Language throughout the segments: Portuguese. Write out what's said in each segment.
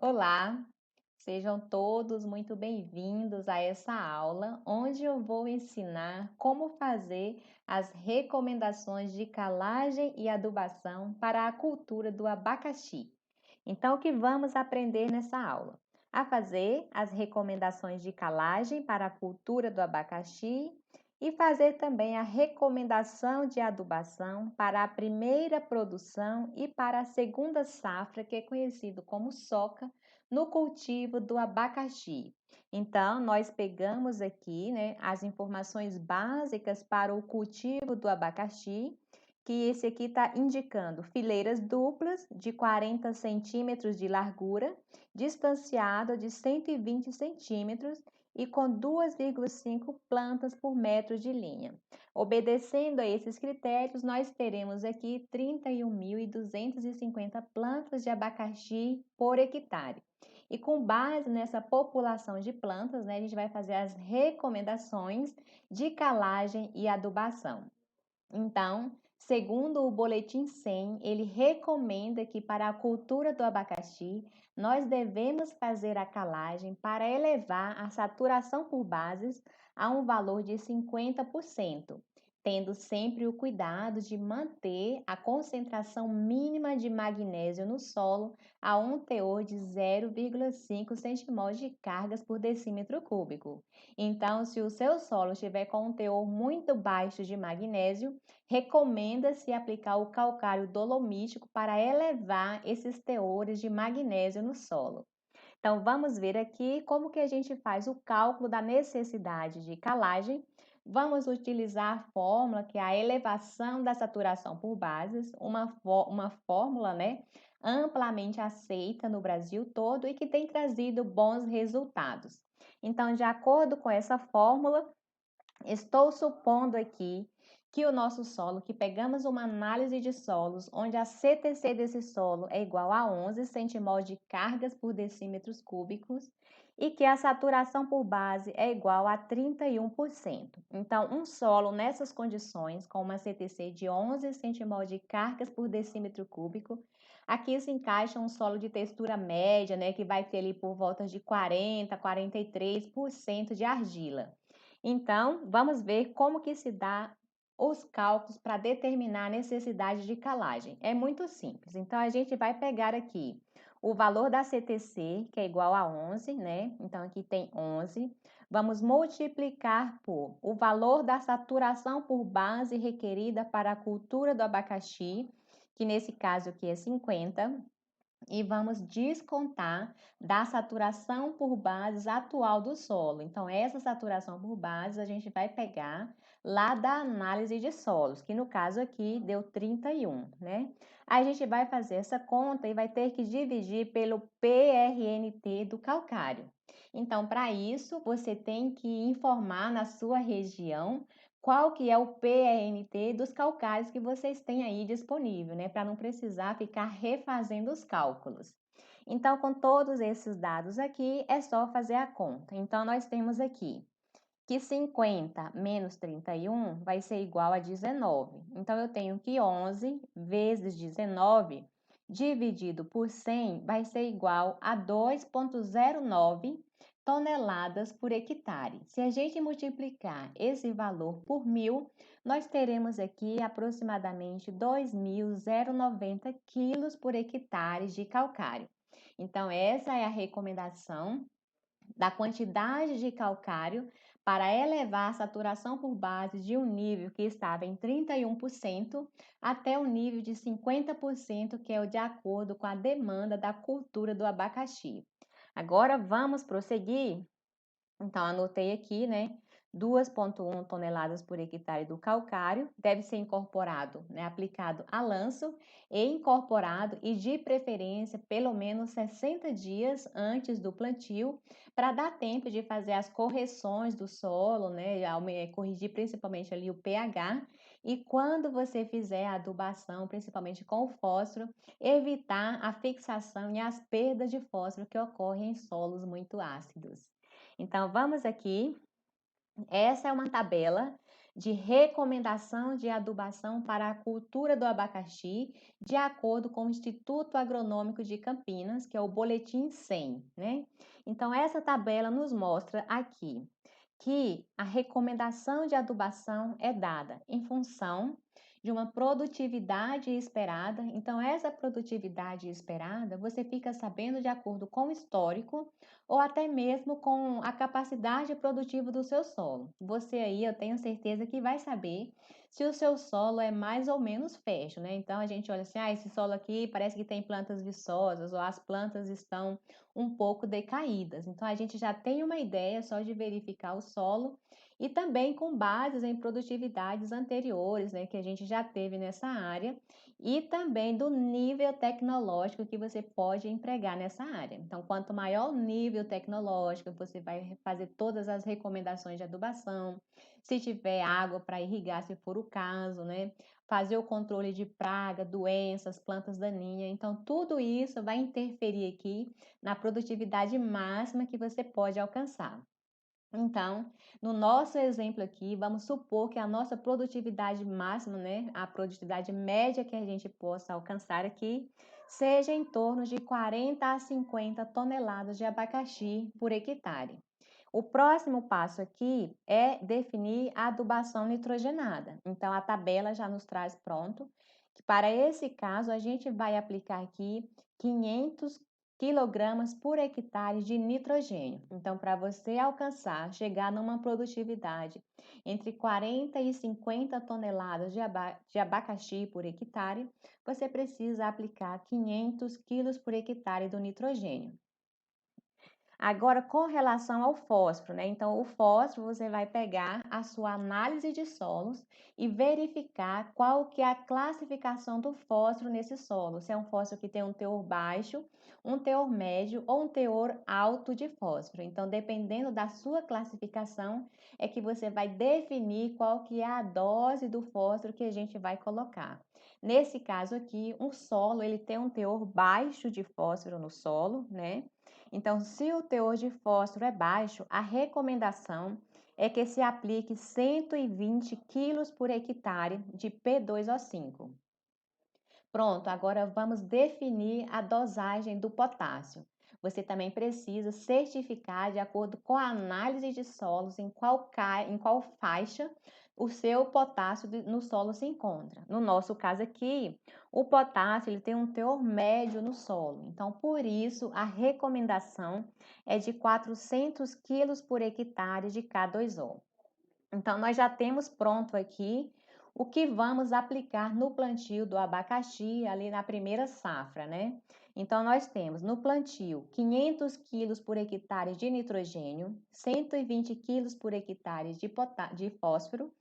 Olá, sejam todos muito bem-vindos a essa aula, onde eu vou ensinar como fazer as recomendações de calagem e adubação para a cultura do abacaxi. Então, o que vamos aprender nessa aula? A fazer as recomendações de calagem para a cultura do abacaxi e fazer também a recomendação de adubação para a primeira produção e para a segunda safra, que é conhecido como soca, no cultivo do abacaxi. Então, nós pegamos aqui, as informações básicas para o cultivo do abacaxi, que esse aqui está indicando fileiras duplas de 40 centímetros de largura, distanciado de 120 centímetros e com 2,5 plantas por metro de linha. Obedecendo a esses critérios, nós teremos aqui 31.250 plantas de abacaxi por hectare. E com base nessa população de plantas, a gente vai fazer as recomendações de calagem e adubação. Então, segundo o Boletim 100, ele recomenda que para a cultura do abacaxi, nós devemos fazer a calagem para elevar a saturação por bases a um valor de 50%, tendo sempre o cuidado de manter a concentração mínima de magnésio no solo a um teor de 0,5 centimol de cargas por decímetro cúbico. Então, se o seu solo estiver com um teor muito baixo de magnésio, recomenda-se aplicar o calcário dolomítico para elevar esses teores de magnésio no solo. Então, vamos ver aqui como que a gente faz o cálculo da necessidade de calagem. Vamos utilizar a fórmula, que é a elevação da saturação por bases, uma fórmula, amplamente aceita no Brasil todo e que tem trazido bons resultados. Então, de acordo com essa fórmula, estou supondo aqui que o nosso solo, que pegamos uma análise de solos, onde a CTC desse solo é igual a 11 centimol de cargas por decímetros cúbicos e que a saturação por base é igual a 31%. Então, um solo nessas condições, com uma CTC de 11 centimol de cargas por decímetro cúbico, aqui se encaixa um solo de textura média, que vai ter ali por volta de 40 a 43% de argila. Então, vamos ver como que se dá os cálculos para determinar a necessidade de calagem. É muito simples. Então, a gente vai pegar aqui o valor da CTC, que é igual a 11, Então, aqui tem 11. Vamos multiplicar por o valor da saturação por base requerida para a cultura do abacaxi, que nesse caso aqui é 50, e vamos descontar da saturação por bases atual do solo. Então, essa saturação por bases a gente vai pegar lá da análise de solos, que no caso aqui deu 31, Aí a gente vai fazer essa conta e vai ter que dividir pelo PRNT do calcário. Então, para isso, você tem que informar na sua região qual que é o PRNT dos calcários que vocês têm aí disponível, para não precisar ficar refazendo os cálculos. Então, com todos esses dados aqui, é só fazer a conta. Então, nós temos aqui que 50 menos 31 vai ser igual a 19. Então, eu tenho que 11 vezes 19 dividido por 100 vai ser igual a 2,09 toneladas por hectare. Se a gente multiplicar esse valor por 1.000, nós teremos aqui aproximadamente 2.090 quilos por hectare de calcário. Então, essa é a recomendação da quantidade de calcário para elevar a saturação por base de um nível que estava em 31% até o nível de 50%, que é o de acordo com a demanda da cultura do abacaxi. Agora vamos prosseguir. Então, anotei aqui, 2,1 toneladas por hectare do calcário, deve ser incorporado, aplicado a lanço e incorporado e de preferência pelo menos 60 dias antes do plantio, para dar tempo de fazer as correções do solo, corrigir principalmente ali o pH, e quando você fizer a adubação, principalmente com o fósforo, evitar a fixação e as perdas de fósforo que ocorrem em solos muito ácidos. Então, vamos aqui. Essa é uma tabela de recomendação de adubação para a cultura do abacaxi, de acordo com o Instituto Agronômico de Campinas, que é o Boletim 100, né? Então, essa tabela nos mostra aqui que a recomendação de adubação é dada em função de uma produtividade esperada. Então, essa produtividade esperada você fica sabendo de acordo com o histórico ou até mesmo com a capacidade produtiva do seu solo. Você aí, eu tenho certeza que vai saber se o seu solo é mais ou menos fértil, né? Então, a gente olha assim, esse solo aqui parece que tem plantas viçosas ou as plantas estão um pouco decaídas. Então, a gente já tem uma ideia só de verificar o solo e também com bases em produtividades anteriores, né, que a gente já teve nessa área, e também do nível tecnológico que você pode empregar nessa área. Então, quanto maior o nível tecnológico, você vai fazer todas as recomendações de adubação, se tiver água para irrigar, se for o caso, né? Fazer o controle de praga, doenças, plantas daninhas. Então, tudo isso vai interferir aqui na produtividade máxima que você pode alcançar. Então, no nosso exemplo aqui, vamos supor que a nossa produtividade máxima, né, a produtividade média que a gente possa alcançar aqui, seja em torno de 40 a 50 toneladas de abacaxi por hectare. O próximo passo aqui é definir a adubação nitrogenada. Então, a tabela já nos traz pronto que para esse caso a gente vai aplicar aqui 500 quilogramas por hectare de nitrogênio. Então, para você alcançar, chegar numa produtividade entre 40 e 50 toneladas de abacaxi por hectare, você precisa aplicar 500 quilos por hectare do nitrogênio. Agora, com relação ao fósforo, né? Então, o fósforo você vai pegar a sua análise de solos e verificar qual que é a classificação do fósforo nesse solo. Se é um fósforo que tem um teor baixo, um teor médio ou um teor alto de fósforo. Então, dependendo da sua classificação, é que você vai definir qual que é a dose do fósforo que a gente vai colocar. Nesse caso aqui, um solo, ele tem um teor baixo de fósforo no solo, né? Então, se o teor de fósforo é baixo, a recomendação é que se aplique 120 quilos por hectare de P2O5. Pronto, agora vamos definir a dosagem do potássio. Você também precisa certificar, de acordo com a análise de solos, em qual faixa o seu potássio no solo se encontra. No nosso caso aqui, o potássio ele tem um teor médio no solo. Então, por isso, a recomendação é de 400 quilos por hectare de K2O. Então, nós já temos pronto aqui o que vamos aplicar no plantio do abacaxi ali na primeira safra, né? Então, nós temos no plantio 500 quilos por hectare de nitrogênio, 120 quilos por hectare de fósforo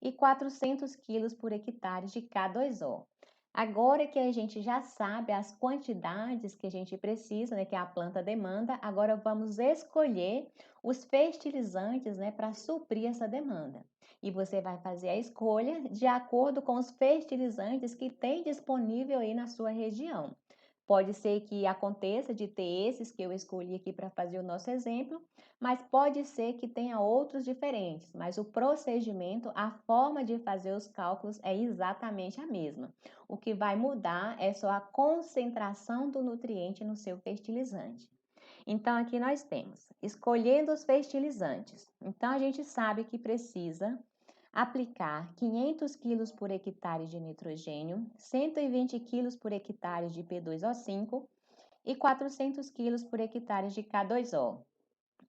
e 400 quilos por hectare de K2O. Agora que a gente já sabe as quantidades que a gente precisa, né, que a planta demanda, agora vamos escolher os fertilizantes, né, para suprir essa demanda. E você vai fazer a escolha de acordo com os fertilizantes que tem disponível aí na sua região. Pode ser que aconteça de ter esses que eu escolhi aqui para fazer o nosso exemplo, mas pode ser que tenha outros diferentes, mas o procedimento, a forma de fazer os cálculos é exatamente a mesma. O que vai mudar é só a concentração do nutriente no seu fertilizante. Então, aqui nós temos, escolhendo os fertilizantes. Então, a gente sabe que precisa aplicar 500 quilos por hectare de nitrogênio, 120 quilos por hectare de P2O5 e 400 quilos por hectare de K2O.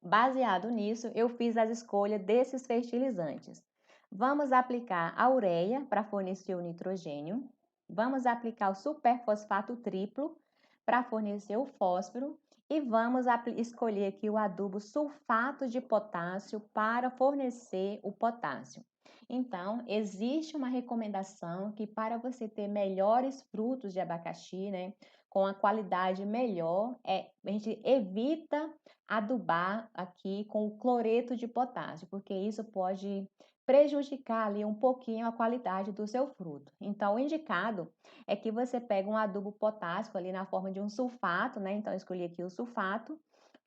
Baseado nisso, eu fiz as escolhas desses fertilizantes. Vamos aplicar a ureia para fornecer o nitrogênio, vamos aplicar o superfosfato triplo para fornecer o fósforo e vamos escolher aqui o adubo sulfato de potássio para fornecer o potássio. Então, existe uma recomendação que para você ter melhores frutos de abacaxi, né, com a qualidade melhor, a gente evita adubar aqui com o cloreto de potássio, porque isso pode prejudicar ali um pouquinho a qualidade do seu fruto. Então, o indicado é que você pega um adubo potássico ali na forma de um sulfato, né? Então, eu escolhi aqui o sulfato,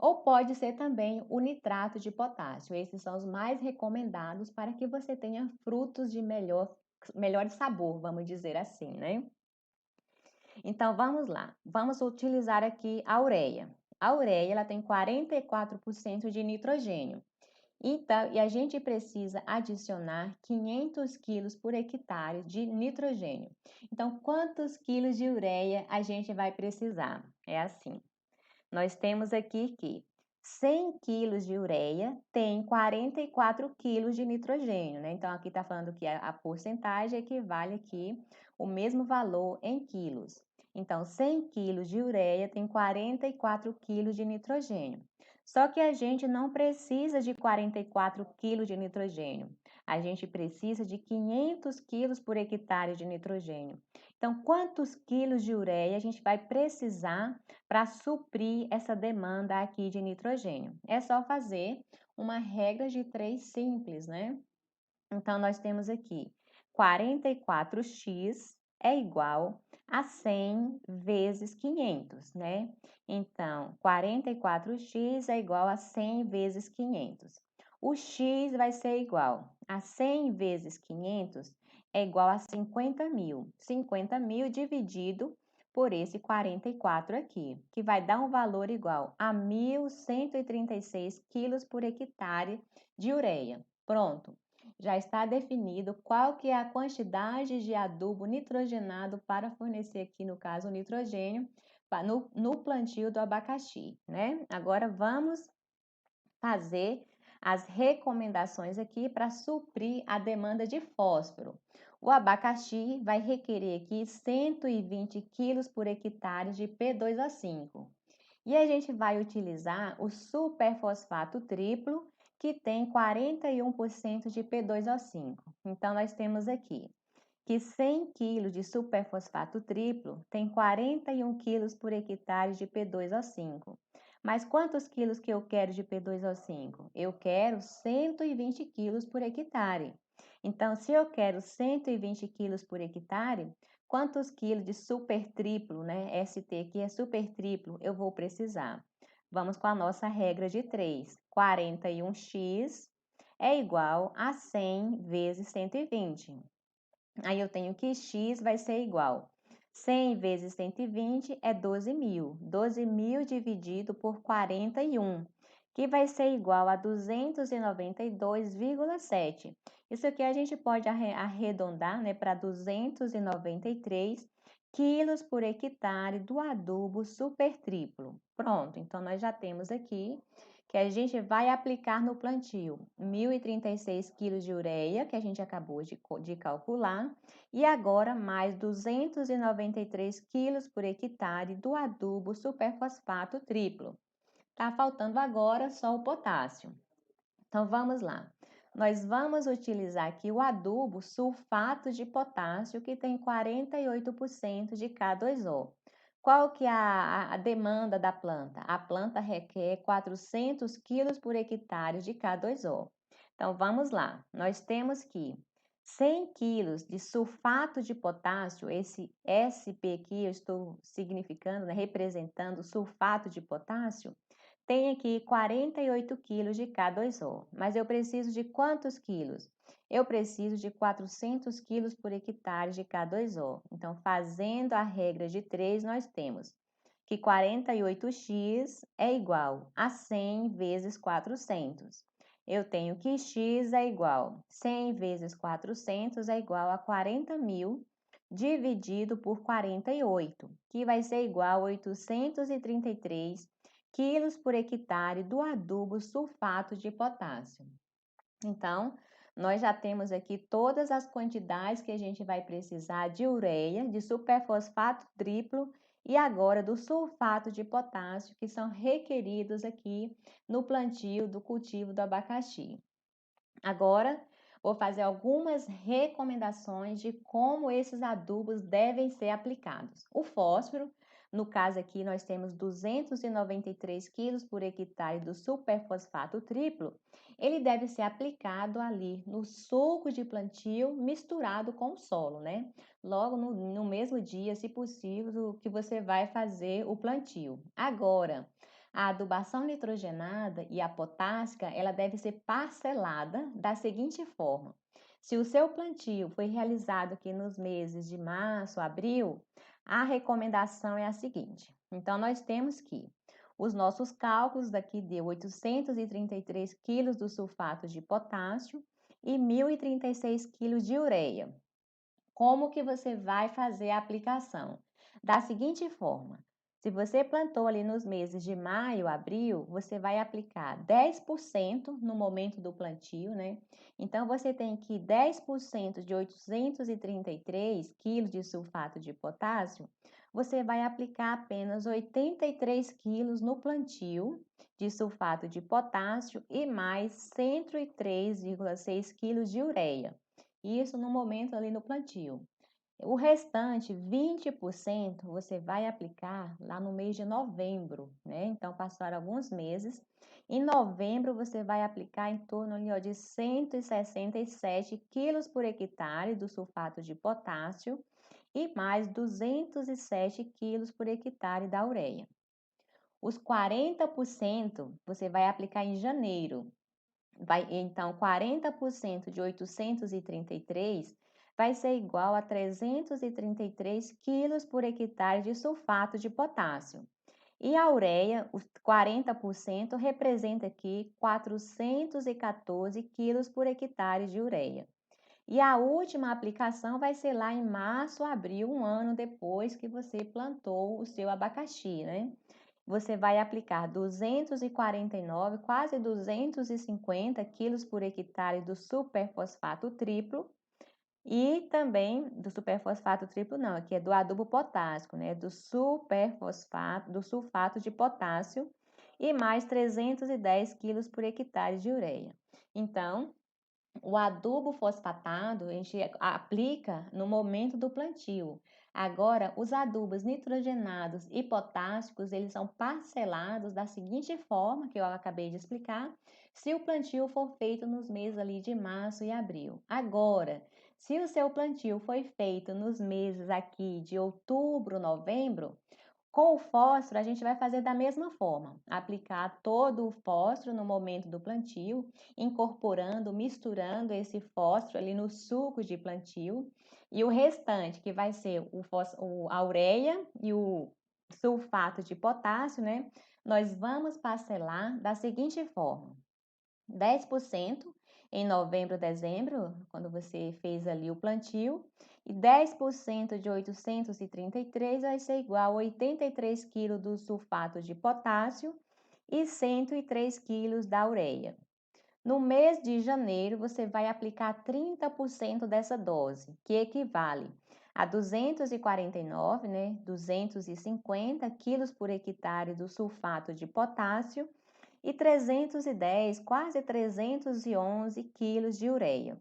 ou pode ser também o nitrato de potássio. Esses são os mais recomendados para que você tenha frutos de melhor sabor, vamos dizer assim, né? Então, vamos lá. Vamos utilizar aqui a ureia. A ureia, ela tem 44% de nitrogênio. Então, e a gente precisa adicionar 500 quilos por hectare de nitrogênio. Então, quantos quilos de ureia a gente vai precisar? É assim. Nós temos aqui que 100 quilos de ureia tem 44 quilos de nitrogênio, né? Então, aqui está falando que a porcentagem equivale aqui o mesmo valor em quilos. Então, 100 quilos de ureia tem 44 quilos de nitrogênio. Só que a gente não precisa de 44 quilos de nitrogênio. A gente precisa de 500 quilos por hectare de nitrogênio. Então, quantos quilos de ureia a gente vai precisar para suprir essa demanda aqui de nitrogênio? É só fazer uma regra de 3 simples, né? Então, nós temos aqui 44x é igual a 100 vezes 500, né? Então, 44x é igual a 100 vezes 500. O x vai ser igual a 100 vezes 500 é igual a 50 mil. 50 mil dividido por esse 44 aqui, que vai dar um valor igual a 1.136 quilos por hectare de ureia. Pronto. Já está definido qual que é a quantidade de adubo nitrogenado para fornecer aqui, no caso, o nitrogênio no plantio do abacaxi, né? Agora vamos fazer as recomendações aqui para suprir a demanda de fósforo. O abacaxi vai requerer aqui 120 quilos por hectare de P2O5. E a gente vai utilizar o superfosfato triplo, que tem 41% de P2O5. Então, nós temos aqui que 100 kg de superfosfato triplo tem 41 quilos por hectare de P2O5. Mas quantos quilos que eu quero de P2O5? Eu quero 120 quilos por hectare. Então, se eu quero 120 quilos por hectare, quantos quilos de super triplo, né? ST aqui é super triplo, eu vou precisar. Vamos com a nossa regra de 3. 41x é igual a 100 vezes 120. Aí eu tenho que x vai ser igual 100 vezes 120 é 12 mil. 12 mil dividido por 41, que vai ser igual a 292,7. Isso aqui a gente pode arredondar, né, para 293 quilos por hectare do adubo super triplo. Pronto, então nós já temos aqui que a gente vai aplicar no plantio 1.036 quilos de ureia, que a gente acabou de calcular, e agora mais 293 quilos por hectare do adubo superfosfato triplo. Tá faltando agora só o potássio. Então vamos lá. Nós vamos utilizar aqui o adubo sulfato de potássio, que tem 48% de K2O. Qual que é a demanda da planta? A planta requer 400 quilos por hectare de K2O. Então vamos lá. Nós temos que 100 quilos de sulfato de potássio, esse SP aqui eu estou significando, né, representando sulfato de potássio, tem aqui 48 quilos de K2O, mas eu preciso de quantos quilos? Eu preciso de 400 quilos por hectare de K2O. Então, fazendo a regra de 3, nós temos que 48x é igual a 100 vezes 400. Eu tenho que x é igual 100 vezes 400 é igual a 40 mil dividido por 48, que vai ser igual a 833 quilos por hectare do adubo sulfato de potássio. Então, nós já temos aqui todas as quantidades que a gente vai precisar de ureia, de superfosfato triplo e agora do sulfato de potássio, que são requeridos aqui no plantio do cultivo do abacaxi. Agora, vou fazer algumas recomendações de como esses adubos devem ser aplicados. O fósforo, no caso aqui nós temos 293 quilos por hectare do superfosfato triplo, ele deve ser aplicado ali no sulco de plantio misturado com o solo, né? Logo no mesmo dia, se possível, que você vai fazer o plantio. Agora, A adubação nitrogenada e a potássica, ela deve ser parcelada da seguinte forma: se o seu plantio foi realizado aqui nos meses de março, abril, a recomendação é a seguinte. Então, nós temos que os nossos cálculos daqui deu 833 quilos do sulfato de potássio e 1.036 quilos de ureia. Como que você vai fazer a aplicação? Da seguinte forma: se você plantou ali nos meses de maio, abril, você vai aplicar 10% no momento do plantio, né? Então, você tem que 10% de 833 quilos de sulfato de potássio, você vai aplicar apenas 83 quilos no plantio de sulfato de potássio e mais 103,6 quilos de ureia. Isso no momento ali no plantio. O restante, 20%, você vai aplicar lá no mês de novembro, né? Então, passaram alguns meses. Em novembro, você vai aplicar em torno ali, ó, de 167 quilos por hectare do sulfato de potássio e mais 207 quilos por hectare da ureia. Os 40% você vai aplicar em janeiro. Então, 40% de 833 vai ser igual a 333 quilos por hectare de sulfato de potássio. E a ureia, os 40%, representa aqui 414 quilos por hectare de ureia. E a última aplicação vai ser lá em março, abril, um ano depois que você plantou o seu abacaxi, né? Você vai aplicar 249, quase 250 quilos por hectare do superfosfato triplo e também do superfosfato triplo não, aqui é do adubo potássico, né? Do sulfato de potássio e mais 310 quilos por hectare de ureia. Então, o adubo fosfatado a gente aplica no momento do plantio. Agora, os adubos nitrogenados e potássicos, eles são parcelados da seguinte forma, que eu acabei de explicar, se o plantio for feito nos meses ali de março e abril. Agora, se o seu plantio foi feito nos meses aqui de outubro, novembro, com o fósforo, a gente vai fazer da mesma forma, aplicar todo o fósforo no momento do plantio, incorporando, misturando esse fósforo ali no suco de plantio, e o restante, que vai ser a ureia e o sulfato de potássio, né? Nós vamos parcelar da seguinte forma: 10% em novembro, dezembro, quando você fez ali o plantio, e 10% de 833 vai ser igual a 83 kg do sulfato de potássio e 103 kg da ureia. No mês de janeiro, você vai aplicar 30% dessa dose, que equivale a 249, né, 250 quilos por hectare do sulfato de potássio e 310, quase 311 quilos de ureia.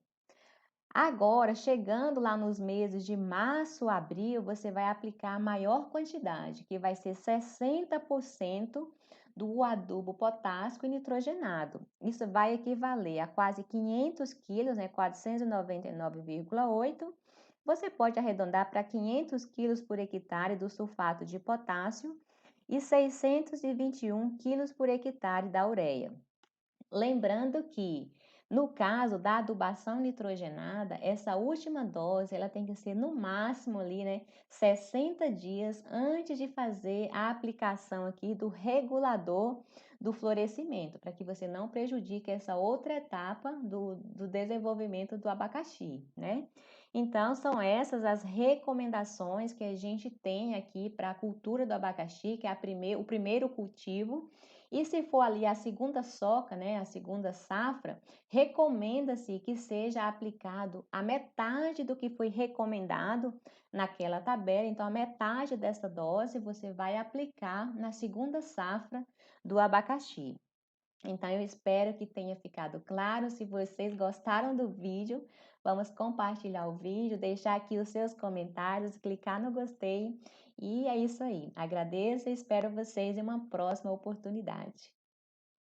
Agora, chegando lá nos meses de março a abril, você vai aplicar a maior quantidade, que vai ser 60% do adubo potássico e nitrogenado. Isso vai equivaler a quase 500 quilos, né, 499,8. Você pode arredondar para 500 quilos por hectare do sulfato de potássio e 621 quilos por hectare da ureia. Lembrando que, no caso da adubação nitrogenada, essa última dose ela tem que ser no máximo ali, né, 60 dias antes de fazer a aplicação aqui do regulador do florescimento, para que você não prejudique essa outra etapa do desenvolvimento do abacaxi, né? Então, são essas as recomendações que a gente tem aqui para a cultura do abacaxi, que é o primeiro cultivo. E se for ali a segunda soca, né, a segunda safra, recomenda-se que seja aplicado a metade do que foi recomendado naquela tabela. Então, a metade dessa dose você vai aplicar na segunda safra do abacaxi. Então, eu espero que tenha ficado claro. Se vocês gostaram do vídeo, vamos compartilhar o vídeo, deixar aqui os seus comentários, clicar no gostei. E é isso aí. Agradeço e espero vocês em uma próxima oportunidade.